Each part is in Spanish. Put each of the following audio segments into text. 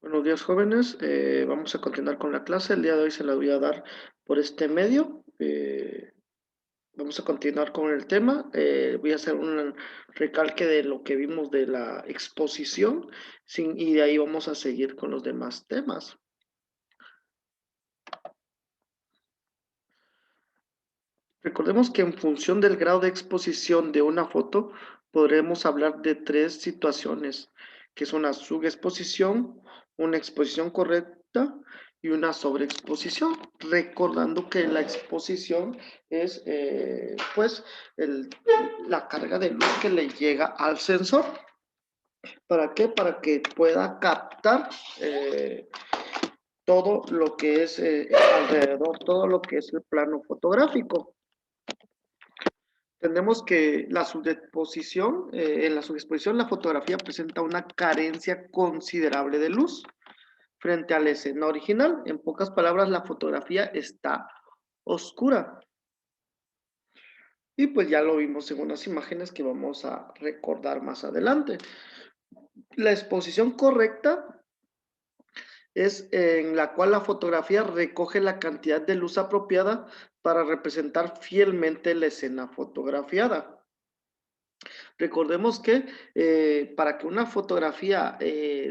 Buenos días, jóvenes. Vamos a continuar con la clase. El día de hoy se la voy a dar por este medio. Vamos a continuar con el tema. Voy a hacer un recalque de lo que vimos de la exposición y de ahí vamos a seguir con los demás temas. Recordemos que en función del grado de exposición de una foto, podremos hablar de tres situaciones, que son la subexposición, una exposición correcta y una sobreexposición. Recordando que la exposición es, pues, la carga de luz que le llega al sensor. ¿Para qué? Para que pueda captar todo lo que es alrededor, todo lo que es el plano fotográfico. Tenemos que la subexposición, en la subexposición la fotografía presenta una carencia considerable de luz frente a la escena original. En pocas palabras, la fotografía está oscura. Y pues ya lo vimos en unas imágenes que vamos a recordar más adelante. La exposición correcta es en la cual la fotografía recoge la cantidad de luz apropiada para representar fielmente la escena fotografiada. Recordemos que para que una fotografía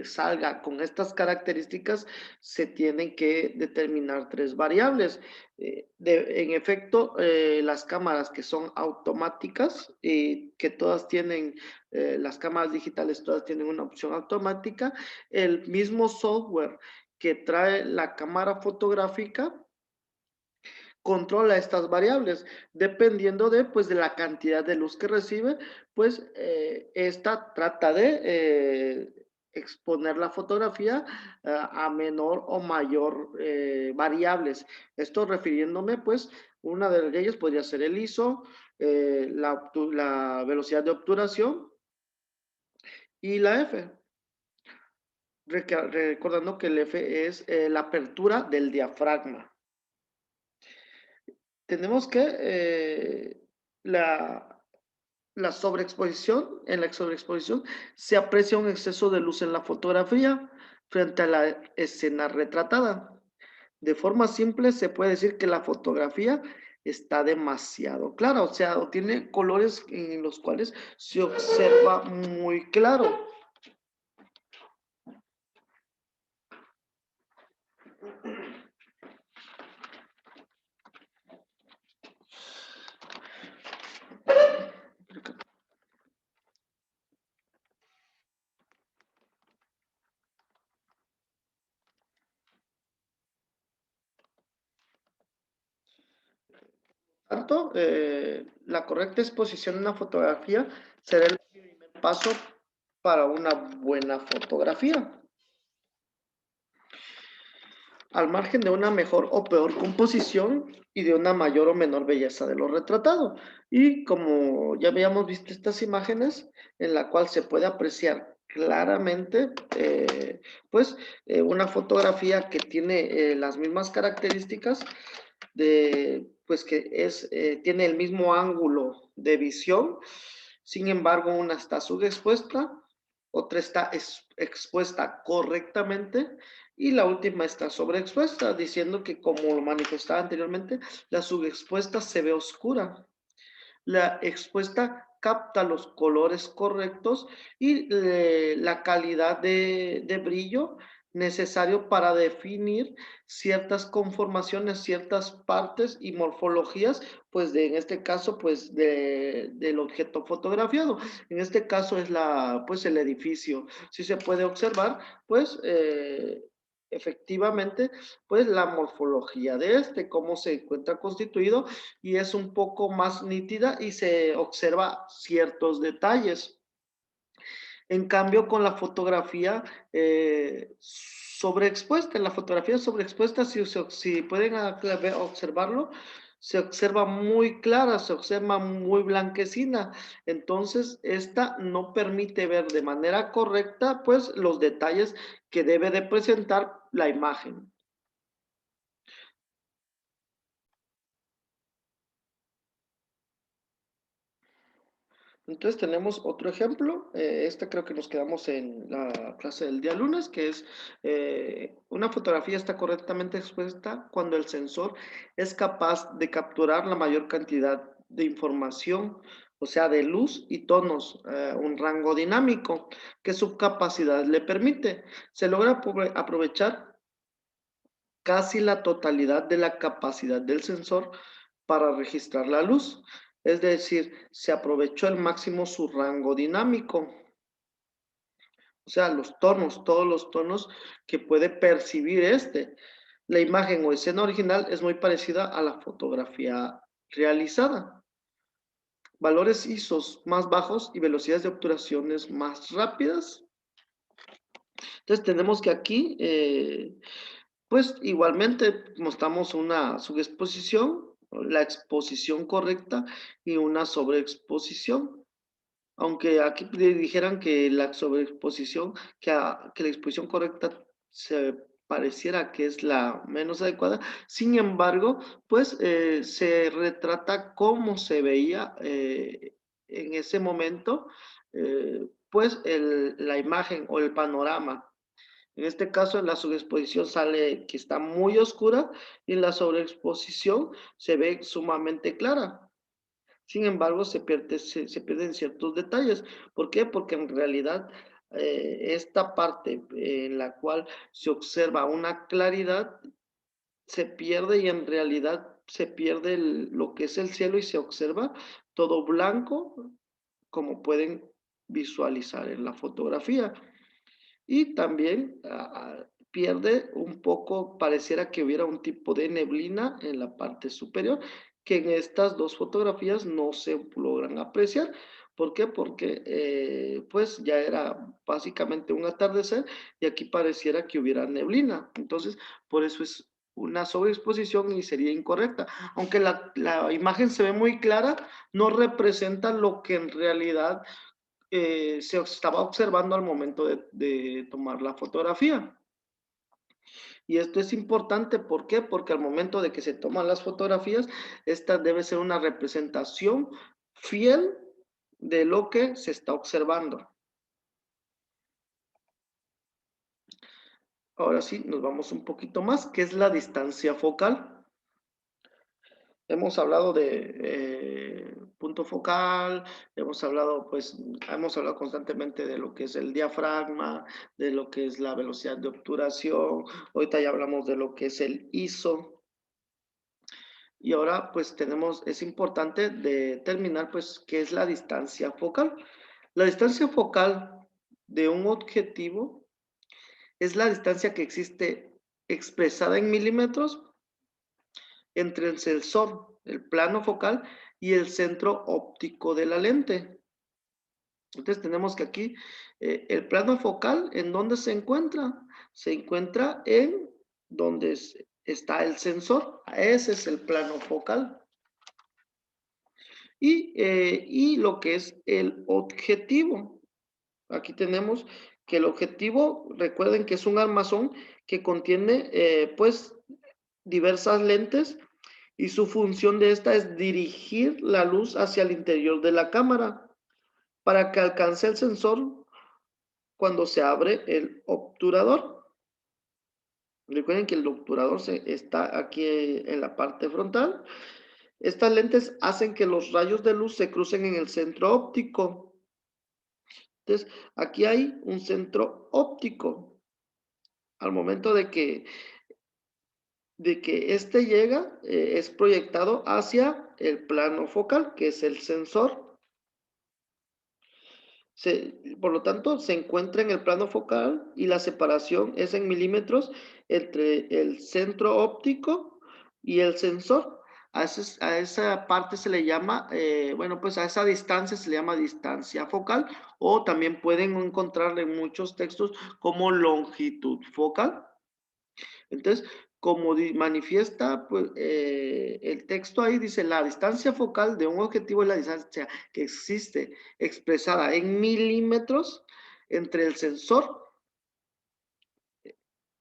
salga con estas características, se tienen que determinar tres variables. En efecto, las cámaras que son automáticas y que todas tienen, las cámaras digitales todas tienen una opción automática, el mismo software que trae la cámara fotográfica controla estas variables, dependiendo de, pues, de la cantidad de luz que recibe, pues esta trata de exponer la fotografía a menor o mayor variables. Esto refiriéndome, pues, una de ellas podría ser el ISO, la velocidad de obturación y la F. Recordando que el F es la apertura del diafragma. Tenemos que la sobreexposición, en la sobreexposición se aprecia un exceso de luz en la fotografía frente a la escena retratada. De forma simple se puede decir que la fotografía está demasiado clara, o sea, tiene colores en los cuales se observa muy claro. Tanto, la correcta exposición en una fotografía será el primer paso para una buena fotografía, al margen de una mejor o peor composición y de una mayor o menor belleza de lo retratado. Y como ya habíamos visto estas imágenes, en la cual se puede apreciar claramente, pues, una fotografía que tiene las mismas características pues que tiene el mismo ángulo de visión, sin embargo, una está subexpuesta, otra está expuesta correctamente y la última está sobreexpuesta, diciendo que, como lo manifestaba anteriormente, la subexpuesta se ve oscura. La expuesta capta los colores correctos y la calidad de brillo necesario para definir ciertas conformaciones, ciertas partes y morfologías, pues en este caso, pues del objeto fotografiado. En este caso es pues el edificio. Si se puede observar, pues efectivamente, pues la morfología de cómo se encuentra constituido y es un poco más nítida y se observa ciertos detalles. En cambio, con la fotografía sobreexpuesta, en la fotografía sobreexpuesta, si pueden observarlo, se observa muy clara, se observa muy blanquecina. Entonces, esta no permite ver de manera correcta, pues, los detalles que debe de presentar la imagen. Entonces tenemos otro ejemplo. Este creo que nos quedamos en la clase del día lunes, que es una fotografía está correctamente expuesta cuando el sensor es capaz de capturar la mayor cantidad de información, o sea, de luz y tonos, un rango dinámico que su capacidad le permite. Se logra aprovechar casi la totalidad de la capacidad del sensor para registrar la luz. Es decir, se aprovechó al máximo su rango dinámico. O sea, los tonos, todos los tonos que puede percibir este. La imagen o escena original es muy parecida a la fotografía realizada. Valores ISOs más bajos y velocidades de obturaciones más rápidas. Entonces tenemos que aquí pues igualmente mostramos una subexposición, la exposición correcta y una sobreexposición. Aunque aquí dijeran que la sobreexposición, que la exposición correcta se pareciera que es la menos adecuada, sin embargo, pues se retrata cómo se veía en ese momento, pues la imagen o el panorama. En este caso, en la subexposición sale que está muy oscura y en la sobreexposición se ve sumamente clara. Sin embargo, se pierden ciertos detalles. ¿Por qué? Porque en realidad esta parte en la cual se observa una claridad se pierde y en realidad se pierde lo que es el cielo y se observa todo blanco, como pueden visualizar en la fotografía. Y también pierde un poco, pareciera que hubiera un tipo de neblina en la parte superior, que en estas dos fotografías no se logran apreciar. ¿Por qué? Porque pues ya era básicamente un atardecer y aquí pareciera que hubiera neblina. Entonces, por eso es una sobreexposición y sería incorrecta. Aunque la imagen se ve muy clara, no representa lo que en realidad se estaba observando al momento de tomar la fotografía. Y esto es importante, ¿por qué? Porque al momento de que se toman las fotografías, esta debe ser una representación fiel de lo que se está observando. Ahora sí, nos vamos un poquito más, ¿qué es la distancia focal? Hemos hablado de punto focal, hemos hablado constantemente de lo que es el diafragma, de lo que es la velocidad de obturación, ahorita ya hablamos de lo que es el ISO, y ahora pues es importante determinar pues qué es la distancia focal. La distancia focal de un objetivo es la distancia que existe expresada en milímetros entre el sensor, el plano focal y el centro óptico de la lente. Entonces tenemos que aquí el plano focal, ¿en dónde se encuentra? Se encuentra en donde está el sensor. Ese es el plano focal. Y lo que es el objetivo. Aquí tenemos que el objetivo, recuerden que es un armazón que contiene pues diversas lentes y su función de esta es dirigir la luz hacia el interior de la cámara para que alcance el sensor cuando se abre el obturador. Recuerden que el obturador está aquí en la parte frontal. Estas lentes hacen que los rayos de luz se crucen en el centro óptico. Entonces, aquí hay un centro óptico. Al momento de que este llega, es proyectado hacia el plano focal, que es el sensor. Por lo tanto, se encuentra en el plano focal y la separación es en milímetros entre el centro óptico y el sensor. A esa parte se le llama, bueno, pues a esa distancia se le llama distancia focal o también pueden encontrar en muchos textos como longitud focal. Entonces, como manifiesta pues, el texto ahí, dice, la distancia focal de un objetivo es la distancia que existe expresada en milímetros entre el sensor,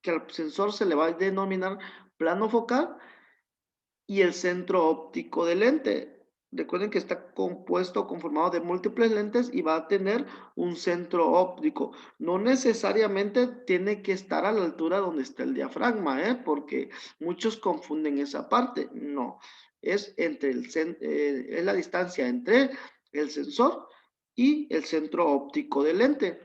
que al sensor se le va a denominar plano focal, y el centro óptico del lente. Recuerden que está compuesto, conformado de múltiples lentes y va a tener un centro óptico. No necesariamente tiene que estar a la altura donde está el diafragma, porque muchos confunden esa parte. No, es es la distancia entre el sensor y el centro óptico del lente.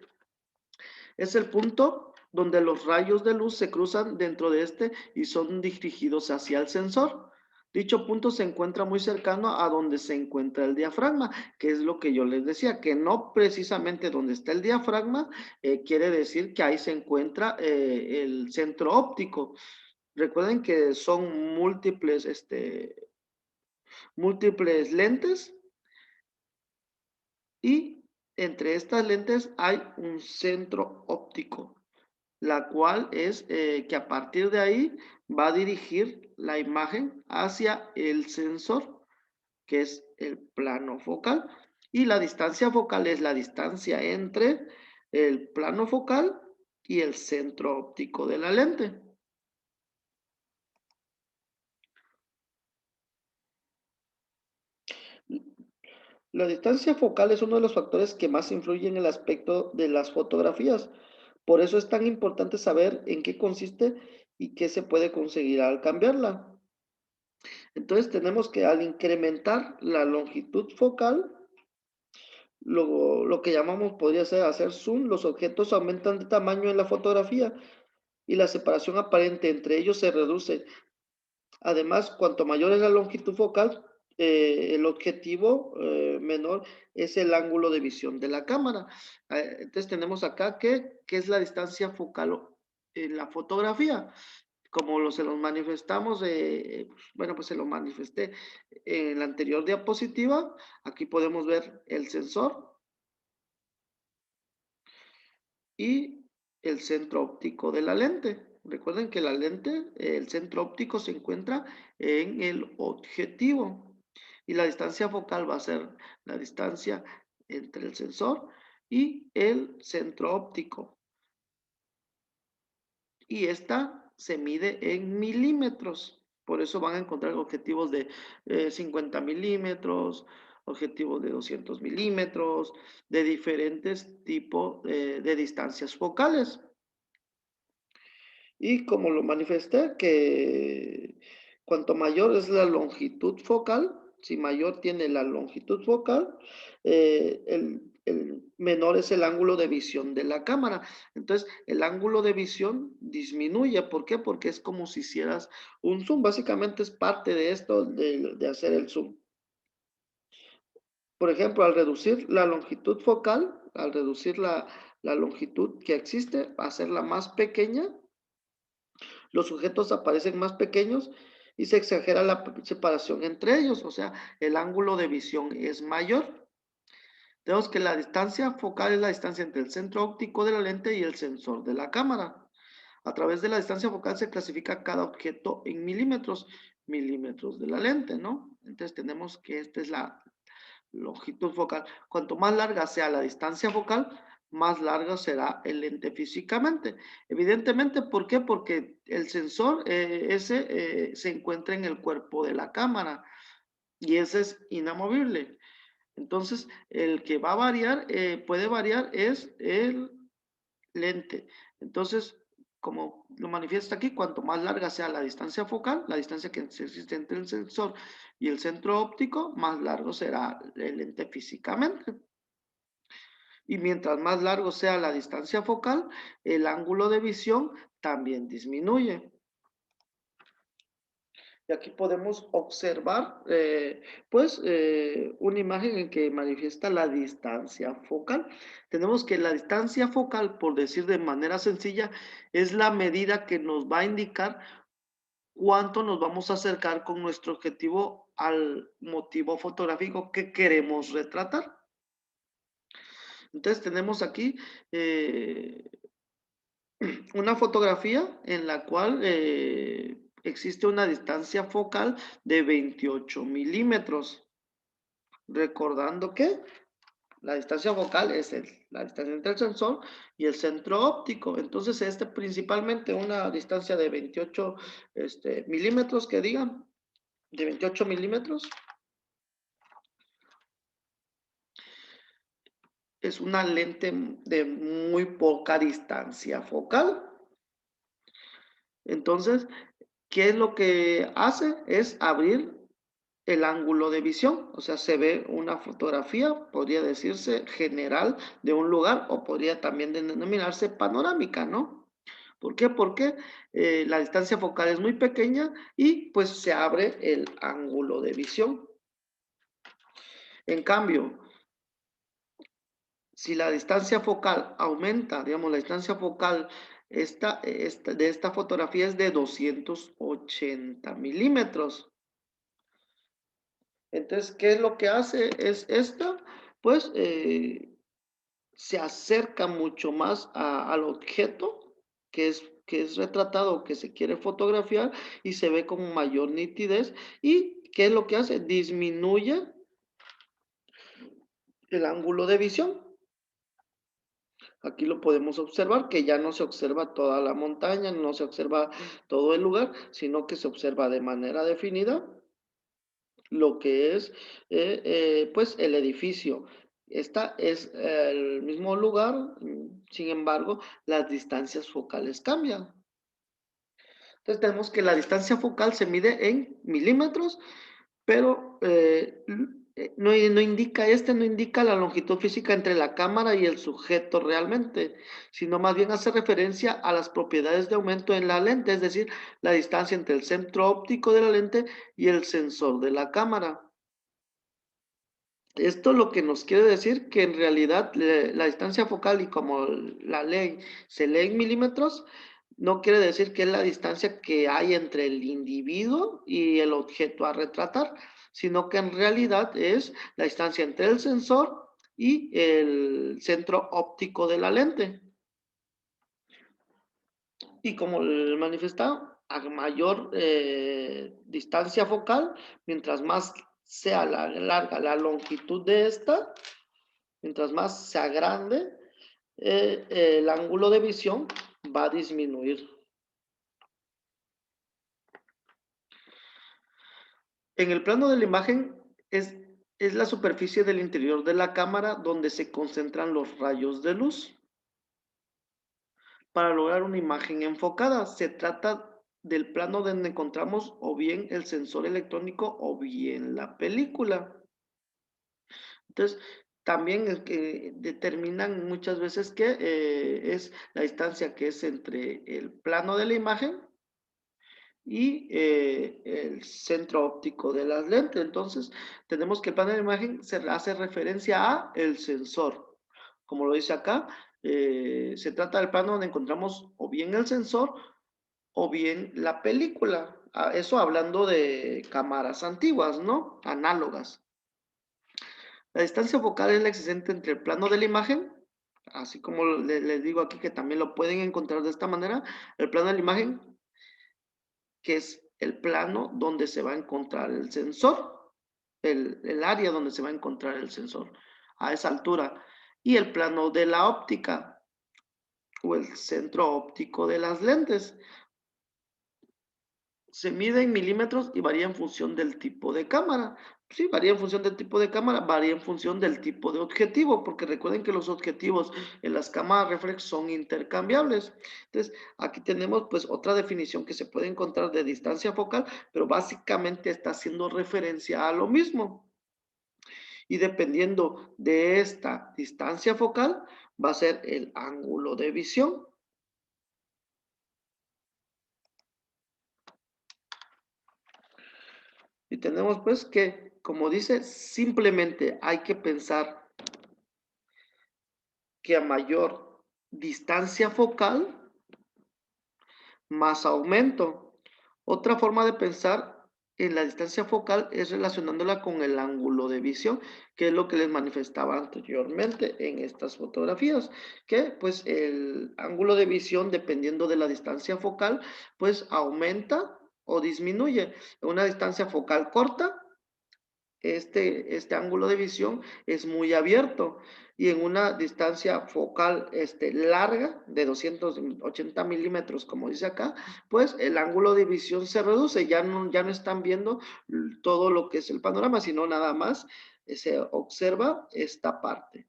Es el punto donde los rayos de luz se cruzan dentro de este y son dirigidos hacia el sensor. Dicho punto se encuentra muy cercano a donde se encuentra el diafragma, que es lo que yo les decía, que no precisamente donde está el diafragma quiere decir que ahí se encuentra el centro óptico. Recuerden que son múltiples lentes y entre estas lentes hay un centro óptico, la cual es que a partir de ahí va a dirigir la imagen hacia el sensor, que es el plano focal, y la distancia focal es la distancia entre el plano focal y el centro óptico de la lente. La distancia focal es uno de los factores que más influyen en el aspecto de las fotografías. Por eso es tan importante saber en qué consiste y qué se puede conseguir al cambiarla. Entonces tenemos que al incrementar la longitud focal, lo que llamamos podría ser hacer zoom, los objetos aumentan de tamaño en la fotografía y la separación aparente entre ellos se reduce. Además, cuanto mayor es la longitud focal, el objetivo menor es el ángulo de visión de la cámara. Entonces tenemos acá que es la distancia focal en la fotografía. Como se los manifestamos, bueno, pues se lo manifesté en la anterior diapositiva. Aquí podemos ver el sensor y el centro óptico de la lente. Recuerden que la lente, el centro óptico se encuentra en el objetivo y la distancia focal va a ser la distancia entre el sensor y el centro óptico. Y esta se mide en milímetros. Por eso van a encontrar objetivos de 50 milímetros, objetivos de 200 milímetros, de diferentes tipos de distancias focales. Y como lo manifesté, que cuanto mayor es la longitud focal, si mayor tiene la longitud focal, el menor es el ángulo de visión de la cámara. Entonces, el ángulo de visión disminuye. ¿Por qué? Porque es como si hicieras un zoom. Básicamente es parte de esto de hacer el zoom. Por ejemplo, al reducir la longitud focal, al reducir la longitud que existe, hacerla más pequeña, los sujetos aparecen más pequeños y se exagera la separación entre ellos, o sea, el ángulo de visión es mayor. Tenemos que la distancia focal es la distancia entre el centro óptico de la lente y el sensor de la cámara. A través de la distancia focal se clasifica cada objeto en milímetros, milímetros de la lente, ¿no? Entonces tenemos que esta es la longitud focal. Cuanto más larga sea la distancia focal, más largo será el lente físicamente. Evidentemente, ¿por qué? Porque el sensor se encuentra en el cuerpo de la cámara y ese es inamovible. Entonces, el que va a variar, puede variar, es el lente. Entonces, como lo manifiesta aquí, cuanto más larga sea la distancia focal, la distancia que existe entre el sensor y el centro óptico, más largo será el lente físicamente. Y mientras más largo sea la distancia focal, el ángulo de visión también disminuye. Y aquí podemos observar, una imagen en que manifiesta la distancia focal. Tenemos que la distancia focal, por decir de manera sencilla, es la medida que nos va a indicar cuánto nos vamos a acercar con nuestro objetivo al motivo fotográfico que queremos retratar. Entonces tenemos aquí una fotografía en la cual existe una distancia focal de 28 milímetros. Recordando que la distancia focal es la distancia entre el sensor y el centro óptico. Entonces, principalmente una distancia de 28 milímetros, que digan, de 28 milímetros. es una lente de muy poca distancia focal. Entonces, ¿qué es lo que hace? Es abrir el ángulo de visión, o sea, se ve una fotografía, podría decirse general de un lugar o podría también denominarse panorámica, ¿no? ¿Por qué? Porque la distancia focal es muy pequeña y pues se abre el ángulo de visión. En cambio, si la distancia focal aumenta, digamos, la distancia focal de esta fotografía es de 280 milímetros. Entonces, ¿qué es lo que hace? Es esta, pues se acerca mucho más al objeto que es retratado, que se quiere fotografiar y se ve con mayor nitidez. ¿Y qué es lo que hace? Disminuye el ángulo de visión. Aquí lo podemos observar, que ya no se observa toda la montaña, no se observa todo el lugar, sino que se observa de manera definida lo que es pues el edificio. Esta es el mismo lugar, sin embargo, las distancias focales cambian. Entonces tenemos que la distancia focal se mide en milímetros, pero no indica, no indica la longitud física entre la cámara y el sujeto realmente, sino más bien hace referencia a las propiedades de aumento en la lente, es decir, la distancia entre el centro óptico de la lente y el sensor de la cámara. Esto lo que nos quiere decir que en realidad la distancia focal y como la ley se lee en milímetros, no quiere decir que es la distancia que hay entre el individuo y el objeto a retratar, sino que en realidad es la distancia entre el sensor y el centro óptico de la lente. Y como el manifestado, a mayor distancia focal, mientras más sea larga la longitud de esta, mientras más sea grande, el ángulo de visión va a disminuir. En el plano de la imagen es la superficie del interior de la cámara donde se concentran los rayos de luz para lograr una imagen enfocada. Se trata del plano donde encontramos o bien el sensor electrónico o bien la película. Entonces, también el que determinan muchas veces que es la distancia que es entre el plano de la imagen y el centro óptico de las lentes. Entonces, tenemos que el plano de la imagen se hace referencia a el sensor. Como lo dice acá, se trata del plano donde encontramos o bien el sensor o bien la película. Eso hablando de cámaras antiguas, ¿no? Análogas. La distancia focal es la existente entre el plano de la imagen, así como les digo aquí que también lo pueden encontrar de esta manera, el plano de la imagen, que es el plano donde se va a encontrar el sensor, el área donde se va a encontrar el sensor a esa altura, y el plano de la óptica o el centro óptico de las lentes. Se mide en milímetros y varía en función del tipo de cámara. Sí, varía en función del tipo de cámara, varía en función del tipo de objetivo, porque recuerden que los objetivos en las cámaras reflex son intercambiables. Entonces, aquí tenemos pues otra definición que se puede encontrar de distancia focal, pero básicamente está haciendo referencia a lo mismo. Y dependiendo de esta distancia focal, va a ser el ángulo de visión. Y tenemos pues que, como dice, simplemente hay que pensar que a mayor distancia focal, más aumento. Otra forma de pensar en la distancia focal es relacionándola con el ángulo de visión, que es lo que les manifestaba anteriormente en estas fotografías, que pues el ángulo de visión, dependiendo de la distancia focal, pues aumenta o disminuye. Una distancia focal corta, este ángulo de visión es muy abierto y en una distancia focal larga de 280 milímetros, como dice acá, pues el ángulo de visión se reduce, ya no están viendo todo lo que es el panorama, sino nada más se observa esta parte.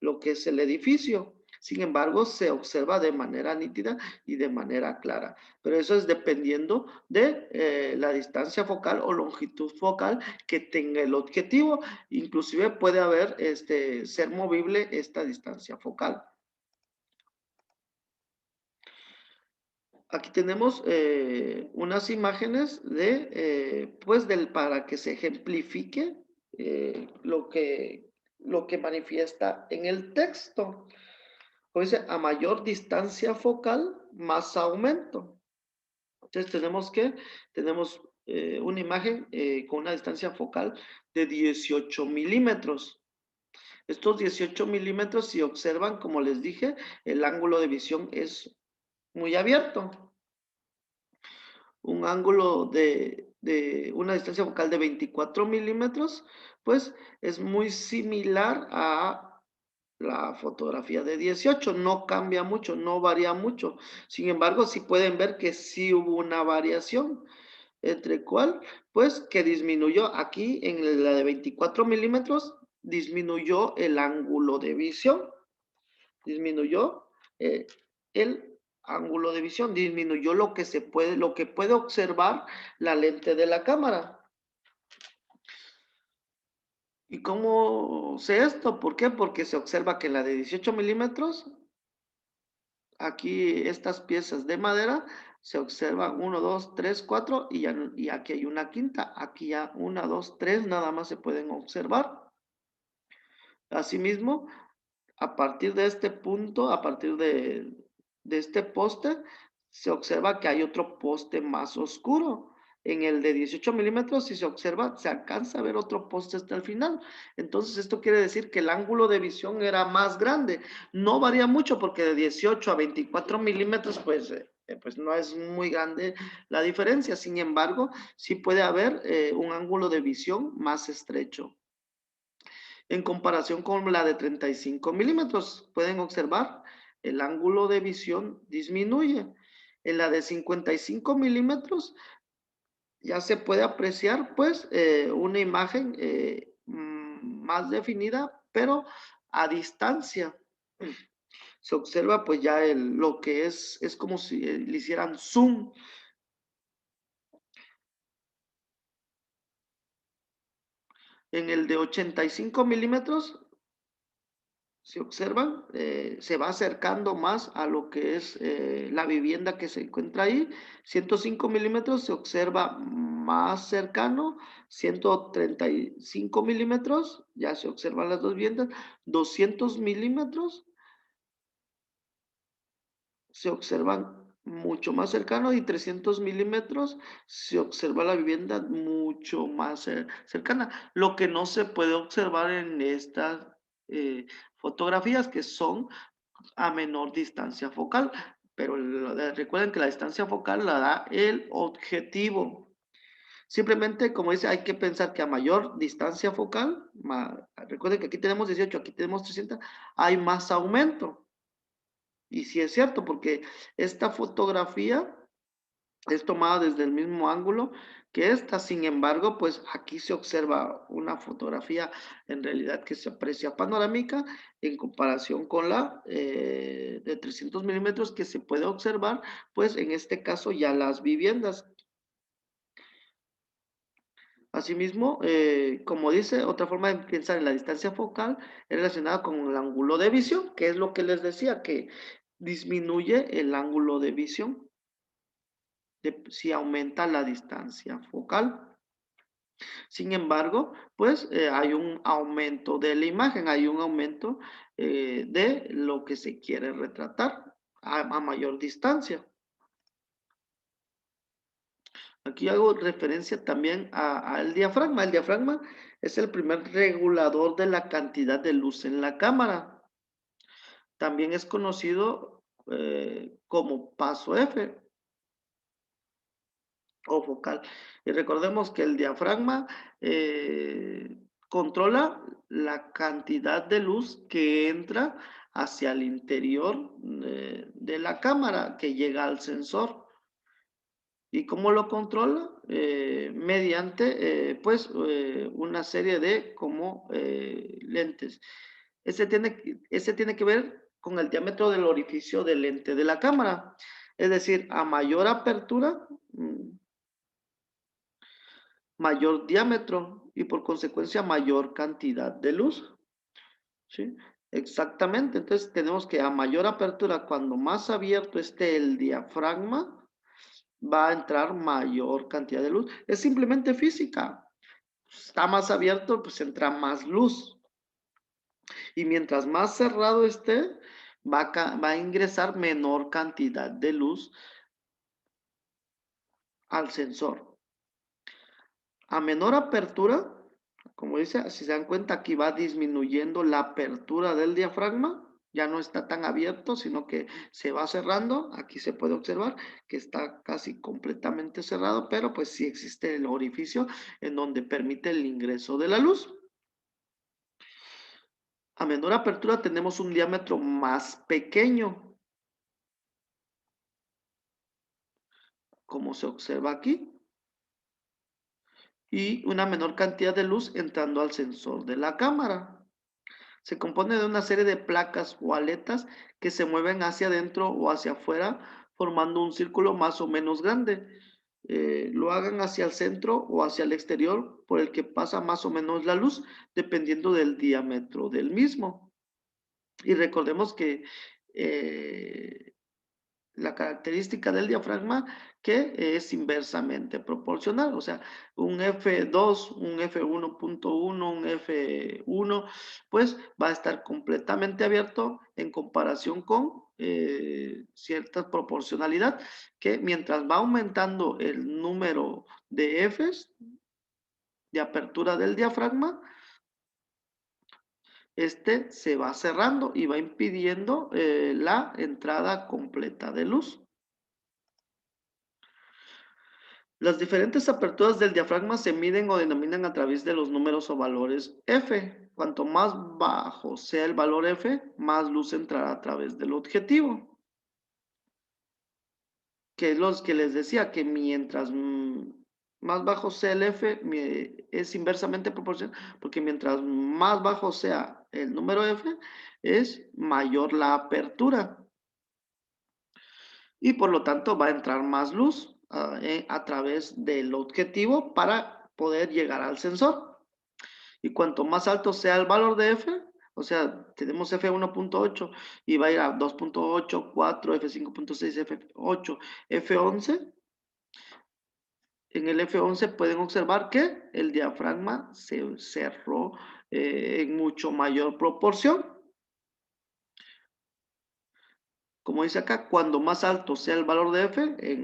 lo que es el edificio. Sin embargo, se observa de manera nítida y de manera clara. Pero eso es dependiendo de la distancia focal o longitud focal que tenga el objetivo. Inclusive puede haber, ser movible esta distancia focal. Aquí tenemos unas imágenes para que se ejemplifique lo que manifiesta en el texto. Como dice, a mayor distancia focal, más aumento. Entonces tenemos una imagen con una distancia focal de 18 milímetros. Estos 18 milímetros, si observan, como les dije, el ángulo de visión es muy abierto. Un ángulo de una distancia focal de 24 milímetros, pues es muy similar a la fotografía de 18, no cambia mucho, no varía mucho. Sin embargo, sí pueden ver que sí hubo una variación, entre cuál, pues que disminuyó aquí en la de 24 milímetros, disminuyó el ángulo de visión, disminuyó el ángulo de visión, disminuyó lo que puede observar la lente de la cámara. ¿Y cómo sé esto? ¿Por qué? Porque se observa que la de 18 milímetros, aquí estas piezas de madera, se observan 1, 2, 3, 4 y aquí hay una quinta. Aquí ya 1, 2, 3 nada más se pueden observar. Asimismo, a partir de este punto, a partir de este poste, se observa que hay otro poste más oscuro. En el de 18 milímetros, si se observa, se alcanza a ver otro poste hasta el final. Entonces, esto quiere decir que el ángulo de visión era más grande. No varía mucho porque de 18 a 24 milímetros, pues no es muy grande la diferencia. Sin embargo, sí puede haber un ángulo de visión más estrecho en comparación con la de 35 milímetros. Pueden observar, el ángulo de visión disminuye. En la de 55 milímetros ya se puede apreciar pues una imagen más definida, pero a distancia. Se observa pues ya lo que es como si le hicieran zoom. En el de 85 milímetros si observan, se va acercando más a lo que es la vivienda que se encuentra ahí. 105 milímetros se observa más cercano. 135 milímetros, ya se observan las dos viviendas. 200 milímetros se observan mucho más cercano y 300 milímetros se observa la vivienda mucho más cercana. Lo que no se puede observar en estas fotografías que son a menor distancia focal, pero recuerden que la distancia focal la da el objetivo. Simplemente, como dice, hay que pensar que a mayor distancia focal, recuerden que aquí tenemos 18, aquí tenemos 300, hay más aumento. Y sí es cierto, porque esta fotografía es tomada desde el mismo ángulo que esta. Sin embargo, pues aquí se observa una fotografía en realidad que se aprecia panorámica en comparación con la de 300 milímetros que se puede observar, pues en este caso ya las viviendas. Asimismo, como dice, otra forma de pensar en la distancia focal es relacionada con el ángulo de visión, que es lo que les decía, que disminuye el ángulo de visión si aumenta la distancia focal. Sin embargo, pues hay un aumento de la imagen, hay un aumento de lo que se quiere retratar a mayor distancia. Aquí hago referencia también al diafragma. El diafragma es el primer regulador de la cantidad de luz en la cámara. También es conocido como paso F o focal. Y recordemos que el diafragma controla la cantidad de luz que entra hacia el interior de la cámara que llega al sensor. ¿Y cómo lo controla? Mediante pues una serie de como lentes. Ese tiene que ver con el diámetro del orificio del lente de la cámara. Es decir, a mayor apertura, mayor diámetro y por consecuencia mayor cantidad de luz. ¿Sí? Exactamente. Entonces tenemos que a mayor apertura, cuando más abierto esté el diafragma, va a entrar mayor cantidad de luz. Es simplemente física. Está más abierto, pues entra más luz. Y mientras más cerrado esté, va a ingresar menor cantidad de luz al sensor. A menor apertura, como dice, si se dan cuenta, aquí va disminuyendo la apertura del diafragma. Ya no está tan abierto, sino que se va cerrando. Aquí se puede observar que está casi completamente cerrado, pero pues sí existe el orificio en donde permite el ingreso de la luz. A menor apertura tenemos un diámetro más pequeño, como se observa aquí, y una menor cantidad de luz entrando al sensor de la cámara. Se compone de una serie de placas o aletas que se mueven hacia adentro o hacia afuera, formando un círculo más o menos grande. Lo hagan hacia el centro o hacia el exterior, por el que pasa más o menos la luz, dependiendo del diámetro del mismo. Y recordemos que la característica del diafragma que es inversamente proporcional, o sea, un F2, un F1.1, un F1, pues va a estar completamente abierto en comparación con cierta proporcionalidad que mientras va aumentando el número de Fs de apertura del diafragma, este se va cerrando y va impidiendo la entrada completa de luz. Las diferentes aperturas del diafragma se miden o denominan a través de los números o valores F. Cuanto más bajo sea el valor F, más luz entrará a través del objetivo. Que es los que les decía, que mientras más bajo sea el F, es inversamente proporcional, porque mientras más bajo sea el número F, es mayor la apertura. Y por lo tanto va a entrar más luz a través del objetivo para poder llegar al sensor. Y cuanto más alto sea el valor de F, o sea, tenemos F1.8 y va a ir a 2.8, 4, F5.6, F8, F11. En el F11 pueden observar que el diafragma se cerró en mucho mayor proporción. Como dice acá, cuando más alto sea el valor de F,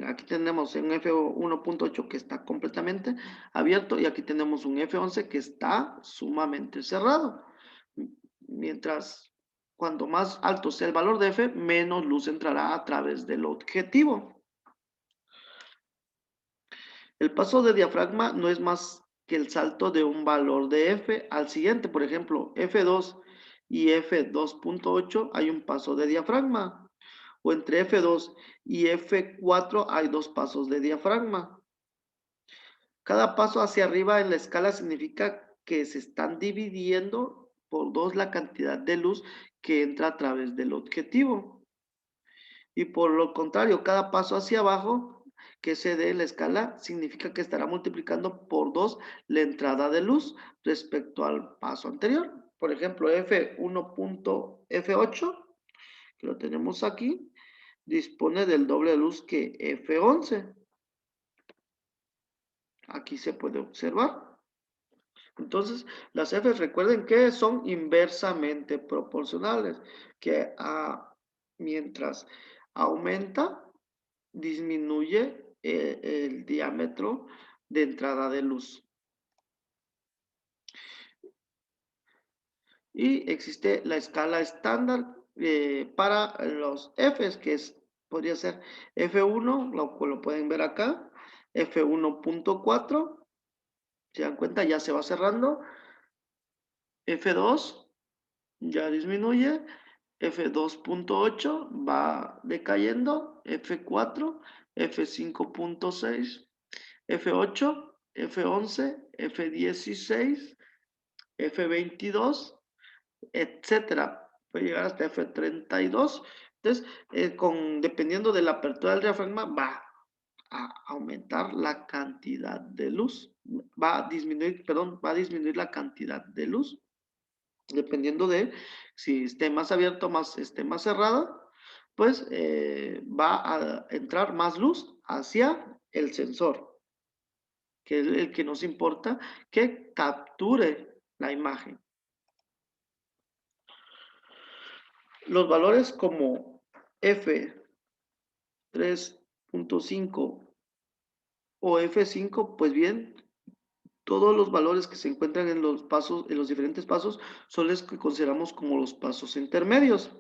aquí tenemos un F1.8 que está completamente abierto y aquí tenemos un F11 que está sumamente cerrado. Mientras, cuando más alto sea el valor de F, menos luz entrará a través del objetivo. El paso de diafragma no es más que el salto de un valor de F al siguiente. Por ejemplo, F2 y F2.8 hay un paso de diafragma. O entre F2 y F4 hay dos pasos de diafragma. Cada paso hacia arriba en la escala significa que se están dividiendo por dos la cantidad de luz que entra a través del objetivo. Y por lo contrario, cada paso hacia abajo que se dé en la escala significa que estará multiplicando por dos la entrada de luz respecto al paso anterior. Por ejemplo, F1.F8, que lo tenemos aquí, dispone del doble de luz que F11. Aquí se puede observar. Entonces, las F recuerden que son inversamente proporcionales, que mientras aumenta, disminuye el diámetro de entrada de luz. Y existe la escala estándar para los Fs, que podría ser F1, lo pueden ver acá, F1.4, se dan cuenta, ya se va cerrando, F2 ya disminuye, F2.8 va decayendo, F4, F5.6, F8, F11, F16, F22, etcétera. Puede llegar hasta F32. Entonces, dependiendo de la apertura del diafragma, va a aumentar la cantidad de luz. Va a disminuir, perdón, va a disminuir la cantidad de luz. Dependiendo de si esté más abierto, esté más cerrada, pues va a entrar más luz hacia el sensor, que es el que nos importa que capture la imagen. Los valores como F3.5 o F5, pues bien, todos los valores que se encuentran en los pasos, en los diferentes pasos, son los que consideramos como los pasos intermedios.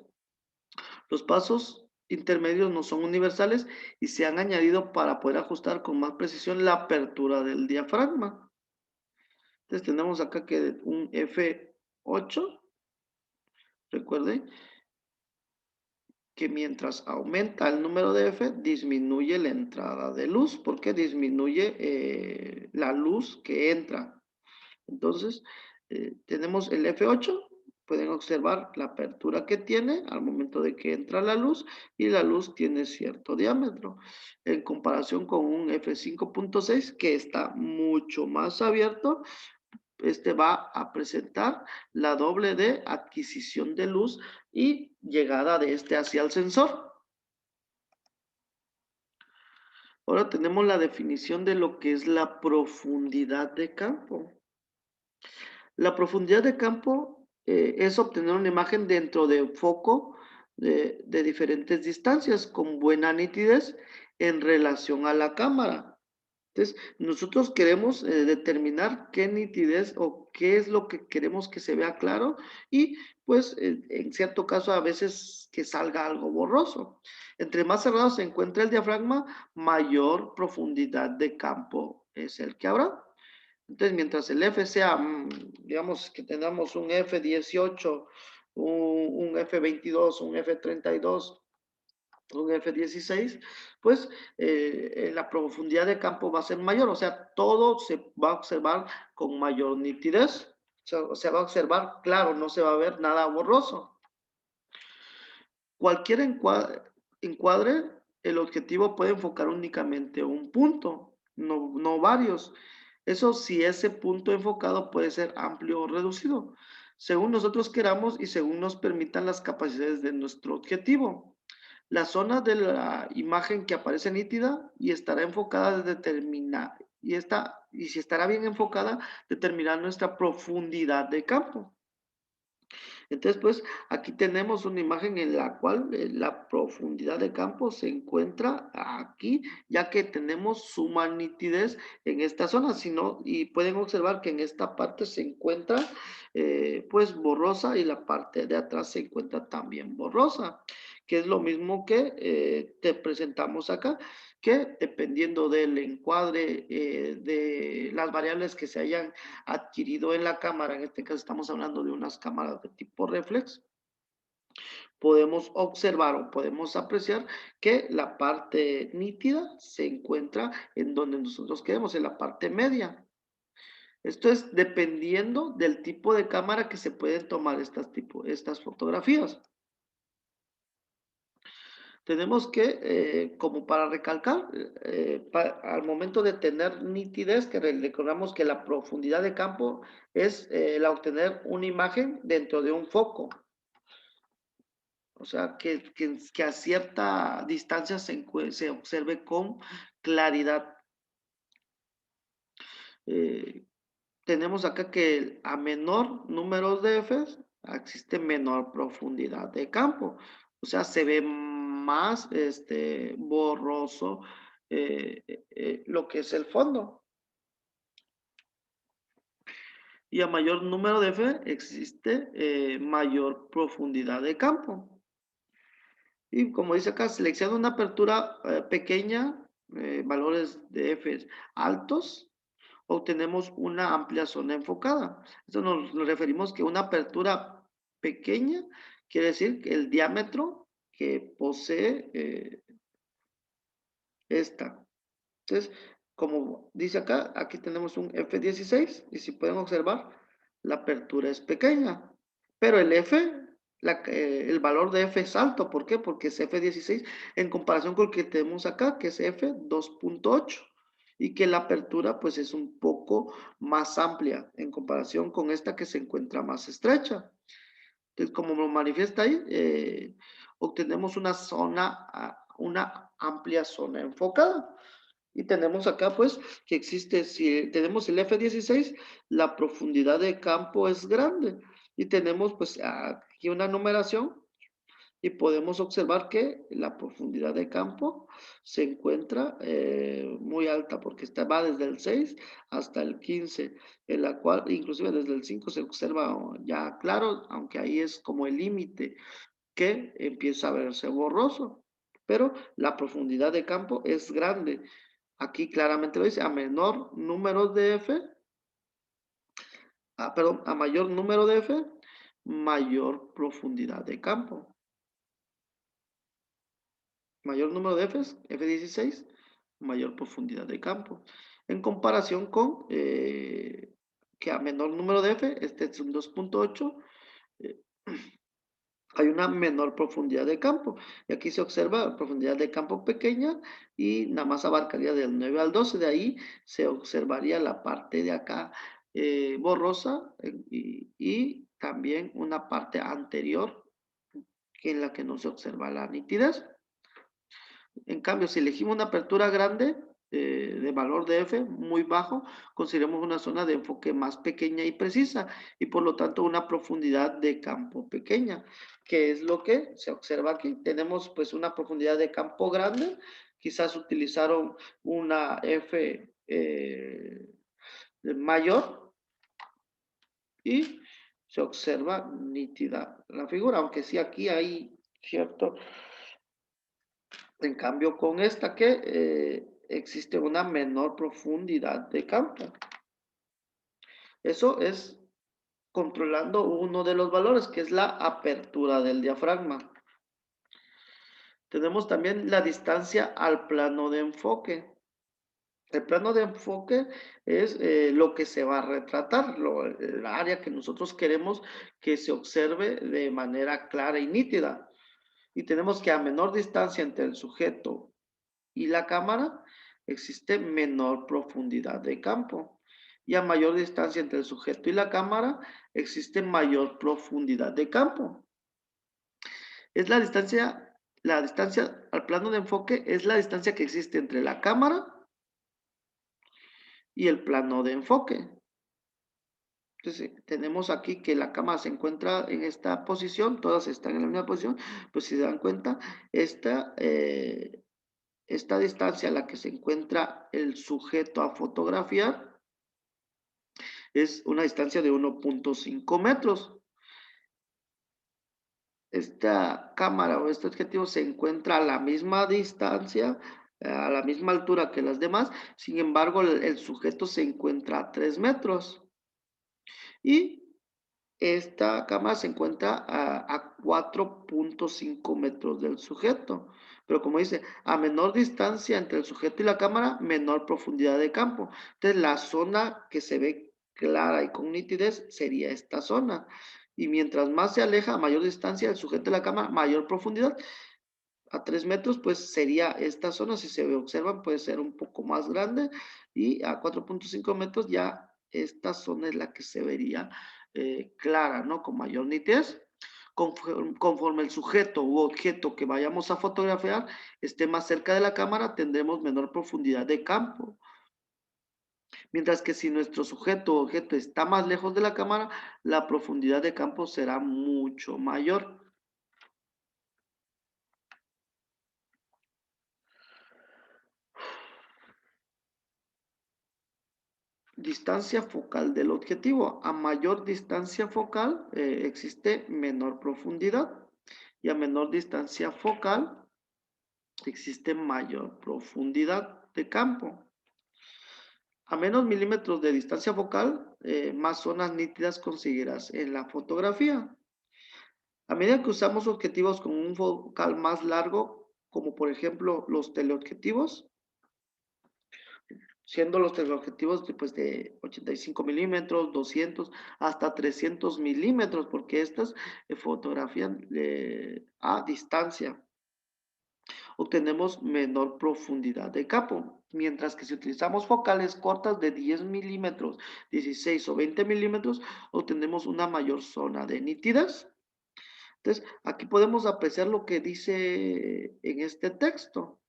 Los pasos intermedios no son universales y se han añadido para poder ajustar con más precisión la apertura del diafragma. Entonces tenemos acá que un F8, recuerden que mientras aumenta el número de F, disminuye la entrada de luz, porque disminuye la luz que entra. Entonces, tenemos el F8, pueden observar la apertura que tiene al momento de que entra la luz y la luz tiene cierto diámetro en comparación con un F5.6 que está mucho más abierto. Este va a presentar la doble de adquisición de luz y llegada de este hacia el sensor. Ahora tenemos la definición de lo que es la profundidad de campo. La profundidad de campo es obtener una imagen dentro de un foco de diferentes distancias con buena nitidez en relación a la cámara. Entonces, nosotros queremos determinar qué nitidez o qué es lo que queremos que se vea claro y pues en cierto caso a veces que salga algo borroso. Entre más cerrado se encuentra el diafragma, mayor profundidad de campo es el que habrá. Entonces, mientras el F sea, digamos que tengamos un F18, un F22, un F32, un F16, pues la profundidad de campo va a ser mayor, o sea, todo se va a observar con mayor nitidez, se va a observar claro, no se va a ver nada borroso. Cualquier encuadre, el objetivo puede enfocar únicamente un punto, no varios. Eso si ese punto enfocado puede ser amplio o reducido, según nosotros queramos y según nos permitan las capacidades de nuestro objetivo. La zona de la imagen que aparece nítida y estará enfocada y si estará bien enfocada, determinará nuestra profundidad de campo. Entonces, pues aquí tenemos una imagen en la cual la profundidad de campo se encuentra aquí, ya que tenemos suma nitidez en esta zona, sino, y pueden observar que en esta parte se encuentra pues borrosa y la parte de atrás se encuentra también borrosa, que es lo mismo que te presentamos acá, que dependiendo del encuadre de las variables que se hayan adquirido en la cámara, en este caso estamos hablando de unas cámaras de tipo reflex, podemos observar o podemos apreciar que la parte nítida se encuentra en donde nosotros queremos, en la parte media. Esto es dependiendo del tipo de cámara que se pueden tomar estas fotografías. Tenemos que, como para recalcar, al momento de tener nitidez, que recordamos que la profundidad de campo es la obtener una imagen dentro de un foco. O sea, que a cierta distancia se observe con claridad. Tenemos acá que a menor número de Fs existe menor profundidad de campo. O sea, se ve más borroso lo que es el fondo. Y a mayor número de F existe mayor profundidad de campo. Y como dice acá, selecciona una apertura pequeña, valores de F altos, obtenemos una amplia zona enfocada. Esto nos referimos que una apertura pequeña quiere decir que el diámetro que posee esta. Entonces, como dice acá, aquí tenemos un F16 y si pueden observar, la apertura es pequeña, Pero el F, el valor de F es alto. ¿Por qué? Porque es F16 en comparación con el que tenemos acá, que es F2.8. Y que la apertura pues es un poco más amplia en comparación con esta que se encuentra más estrecha. Entonces, como lo manifiesta ahí, obtenemos una zona, una amplia zona enfocada. Y tenemos acá, pues, que existe, si tenemos el F16, la profundidad de campo es grande. Y tenemos, pues, aquí una numeración y podemos observar que la profundidad de campo se encuentra muy alta porque va desde el 6 hasta el 15, en la cual inclusive desde el 5 se observa ya claro, aunque ahí es como el límite que empieza a verse borroso, pero la profundidad de campo es grande. Aquí claramente lo dice, a menor número de F, perdón, a mayor número de F, mayor profundidad de campo. Mayor número de Fs, F16, mayor profundidad de campo. En comparación con que a menor número de F, este es un 2.8, eh, hay una menor profundidad de campo. Y aquí se observa profundidad de campo pequeña y nada más abarcaría del 9 al 12. De ahí se observaría la parte de acá borrosa y también una parte anterior en la que no se observa la nitidez. En cambio, si elegimos una apertura grande de valor de F muy bajo, consideramos una zona de enfoque más pequeña y precisa y por lo tanto una profundidad de campo pequeña, que es lo que se observa aquí. Tenemos pues una profundidad de campo grande, quizás utilizaron una F mayor y se observa nítida la figura, aunque sí aquí hay cierto. En cambio, con esta que existe una menor profundidad de campo. Eso es controlando uno de los valores, que es la apertura del diafragma. Tenemos también la distancia al plano de enfoque. El plano de enfoque es lo que se va a retratar, el área que nosotros queremos que se observe de manera clara y nítida. Y tenemos que a menor distancia entre el sujeto y la cámara, existe menor profundidad de campo. Y a mayor distancia entre el sujeto y la cámara, existe mayor profundidad de campo. Es la distancia al plano de enfoque es la distancia que existe entre la cámara y el plano de enfoque. Entonces, tenemos aquí que la cámara se encuentra en esta posición, todas están en la misma posición, pues si se dan cuenta, esta distancia a la que se encuentra el sujeto a fotografiar es una distancia de 1.5 metros. Esta cámara o este objetivo se encuentra a la misma distancia, a la misma altura que las demás, sin embargo el sujeto se encuentra a 3 metros y esta cámara se encuentra a 4.5 metros del sujeto. Pero como dice, a menor distancia entre el sujeto y la cámara, menor profundidad de campo. Entonces, la zona que se ve clara y con nitidez sería esta zona. Y mientras más se aleja, a mayor distancia el sujeto y la cámara, mayor profundidad. A 3 metros, pues sería esta zona. Si se observan, puede ser un poco más grande. Y a 4.5 metros ya esta zona es la que se vería clara, ¿no? Con mayor nitidez. Conforme el sujeto u objeto que vayamos a fotografiar esté más cerca de la cámara, tendremos menor profundidad de campo. Mientras que si nuestro sujeto o objeto está más lejos de la cámara, la profundidad de campo será mucho mayor. Distancia focal del objetivo. A mayor distancia focal existe menor profundidad y a menor distancia focal existe mayor profundidad de campo. A menos milímetros de distancia focal, más zonas nítidas conseguirás en la fotografía. A medida que usamos objetivos con un focal más largo, como por ejemplo los teleobjetivos, siendo los teleobjetivos pues, de 85 milímetros, 200, hasta 300 milímetros, porque estas fotografían a distancia. Obtenemos menor profundidad de campo, mientras que si utilizamos focales cortas de 10 milímetros, 16 o 20 milímetros, obtenemos una mayor zona de nitidez. Entonces, aquí podemos apreciar lo que dice en este texto,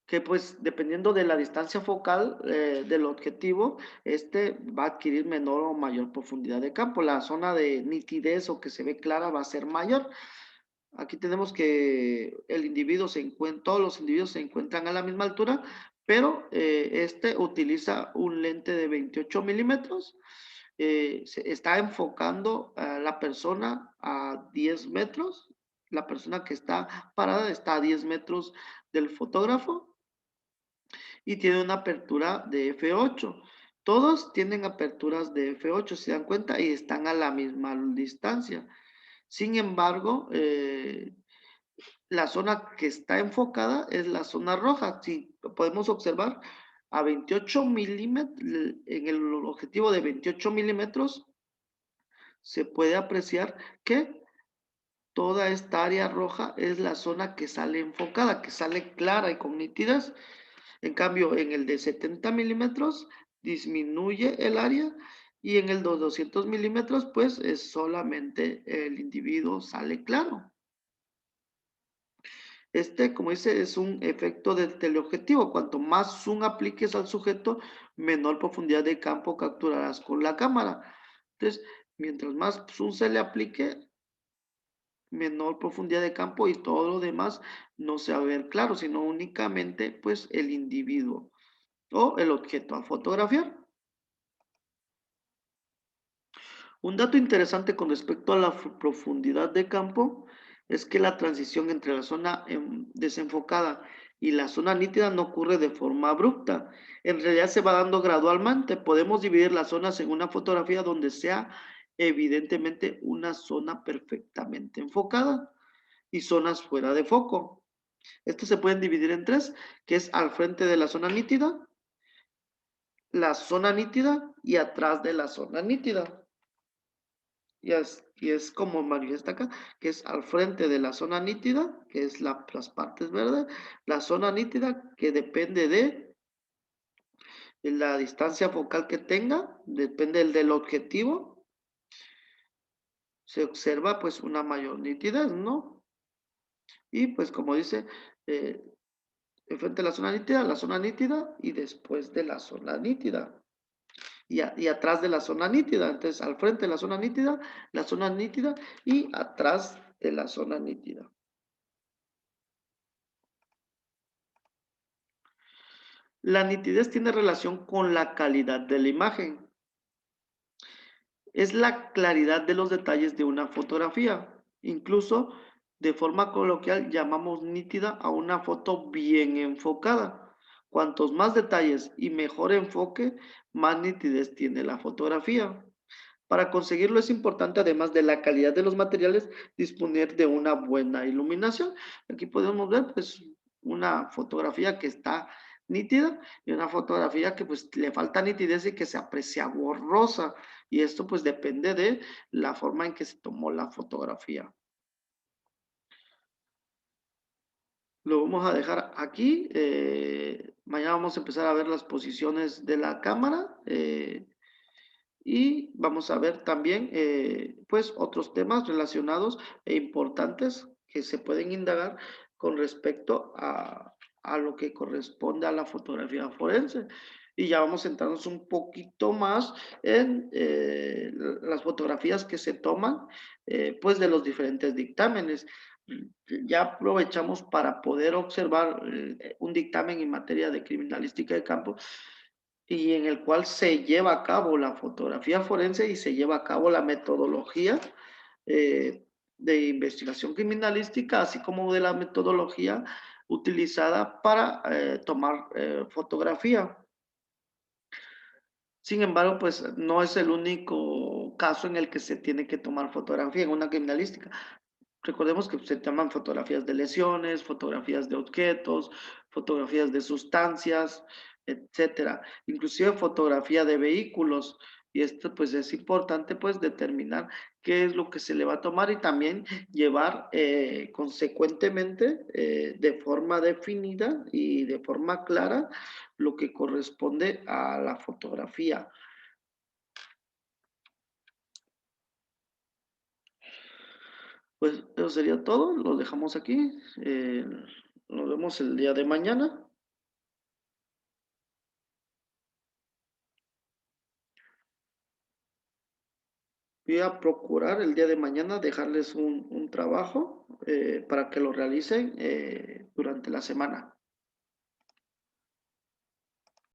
que pues dependiendo de la distancia focal del objetivo, este va a adquirir menor o mayor profundidad de campo. La zona de nitidez o que se ve clara va a ser mayor. Aquí tenemos que el individuo se encuentra, todos los individuos se encuentran a la misma altura, pero este utiliza un lente de 28 milímetros. Se está enfocando a la persona a 10 metros. La persona que está parada está a 10 metros del fotógrafo y tiene una apertura de f8. Todos tienen aperturas de f8, se dan cuenta, y están a la misma distancia. Sin embargo, la zona que está enfocada es la zona roja. Si podemos observar a 28 milímetros, en el objetivo de 28 milímetros, se puede apreciar que toda esta área roja es la zona que sale enfocada, que sale clara y con nitidez. En cambio, en el de 70 milímetros disminuye el área y en el de 200 milímetros, pues es solamente el individuo sale claro. Este, como dice, es un efecto del teleobjetivo. Cuanto más zoom apliques al sujeto, menor profundidad de campo capturarás con la cámara. Entonces, mientras más zoom se le aplique, menor profundidad de campo y todo lo demás no se va a ver claro, sino únicamente pues el individuo o el objeto a fotografiar. Un dato interesante con respecto a la profundidad de campo es que la transición entre la zona desenfocada y la zona nítida no ocurre de forma abrupta. En realidad se va dando gradualmente. Podemos dividir las zonas en una fotografía donde sea evidentemente una zona perfectamente enfocada y zonas fuera de foco. Estos se pueden dividir en tres, que es al frente de la zona nítida y atrás de la zona nítida. Y es como manifiesta acá, que es al frente de la zona nítida, que es las partes verdes, la zona nítida que depende de la distancia focal que tenga, depende del objetivo, se observa pues una mayor nitidez, ¿no? Y pues como dice, eh, enfrente de la zona nítida y después de la zona nítida. Y atrás de la zona nítida. Entonces, al frente de la zona nítida y atrás de la zona nítida. La nitidez tiene relación con la calidad de la imagen. Es la claridad de los detalles de una fotografía. Incluso, de forma coloquial, llamamos nítida a una foto bien enfocada. Cuantos más detalles y mejor enfoque, más nitidez tiene la fotografía. Para conseguirlo es importante, además de la calidad de los materiales, disponer de una buena iluminación. Aquí podemos ver pues una fotografía que está nítida y una fotografía que pues le falta nitidez y que se aprecia borrosa. Y esto pues depende de la forma en que se tomó la fotografía. Lo vamos a dejar aquí. Mañana vamos a empezar a ver las posiciones de la cámara. Y vamos a ver también, pues, otros temas relacionados e importantes que se pueden indagar con respecto a lo que corresponde a la fotografía forense. Y ya vamos a centrarnos un poquito más en las fotografías que se toman, pues, de los diferentes dictámenes. Ya aprovechamos para poder observar un dictamen en materia de criminalística de campo y en el cual se lleva a cabo la fotografía forense y se lleva a cabo la metodología de investigación criminalística, así como de la metodología utilizada para tomar fotografía. Sin embargo, pues no es el único caso en el que se tiene que tomar fotografía en una criminalística. Recordemos que se toman fotografías de lesiones, fotografías de objetos, fotografías de sustancias, etcétera. Inclusive fotografía de vehículos. Y esto pues es importante pues determinar qué es lo que se le va a tomar y también llevar consecuentemente de forma definida y de forma clara lo que corresponde a la fotografía. Pues eso sería todo, lo dejamos aquí. Nos vemos el día de mañana. Voy a procurar el día de mañana dejarles un trabajo para que lo realicen durante la semana.